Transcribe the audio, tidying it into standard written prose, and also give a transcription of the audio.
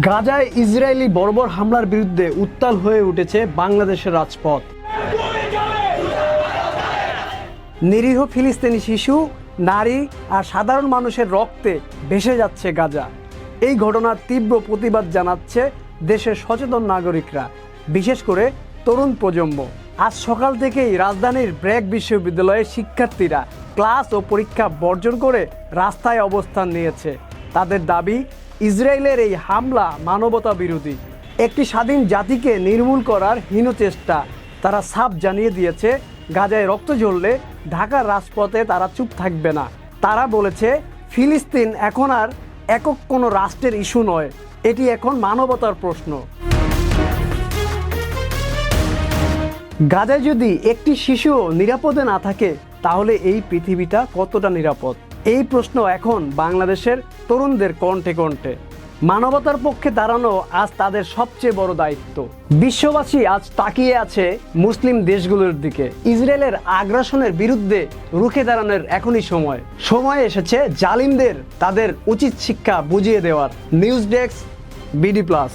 গাজায় ইসরায়েলি বর্বর হামলার বিরুদ্ধে উত্তাল হয়ে উঠেছে বাংলাদেশের রাজপথ। নিরীহ ফিলিস্তিনি শিশু, নারী আর সাধারণ মানুষের রক্তে ভেসে যাচ্ছে গাজা। এই ঘটনার তীব্র প্রতিবাদ জানাচ্ছে দেশের সচেতন নাগরিকরা, বিশেষ করে তরুণ প্রজন্ম। আজ সকাল থেকেই রাজধানীর ব্র্যাক বিশ্ববিদ্যালয়ের শিক্ষার্থীরা ক্লাস ও পরীক্ষা বর্জন করে রাস্তায় অবস্থান নিয়েছে। তাদের দাবি, ইসরায়েলের এই হামলা মানবতা বিরোধী, একটি স্বাধীন জাতিকে নির্মূল করার হীন চেষ্টা। তারা সাফ জানিয়ে দিয়েছে, গাজায় রক্ত ঝরলে ঢাকার রাজপথে তারা চুপ থাকবে না। তারা বলেছে, ফিলিস্তিন এখন আর একক কোনো রাষ্ট্রের ইস্যু নয়, এটি এখন মানবতার প্রশ্ন। গাজায় যদি একটি শিশুও নিরাপদে না থাকে, তাহলে এই পৃথিবীটা কতটা নিরাপদ? এই প্রশ্ন এখন বাংলাদেশের তরুণদের কণ্ঠে কণ্ঠে। মানবতার পক্ষে দাঁড়ানো আজ তাদের সবচেয়ে বড় দায়িত্ব। বিশ্ববাসী আজ তাকিয়ে আছে মুসলিম দেশগুলোর দিকে। ইসরায়েলের আগ্রাসনের বিরুদ্ধে রুখে দাঁড়ানোর এখনই সময় এসেছে জালিমদের তাদের উচিত শিক্ষা বুঝিয়ে দেওয়ার। News desk, BD plus.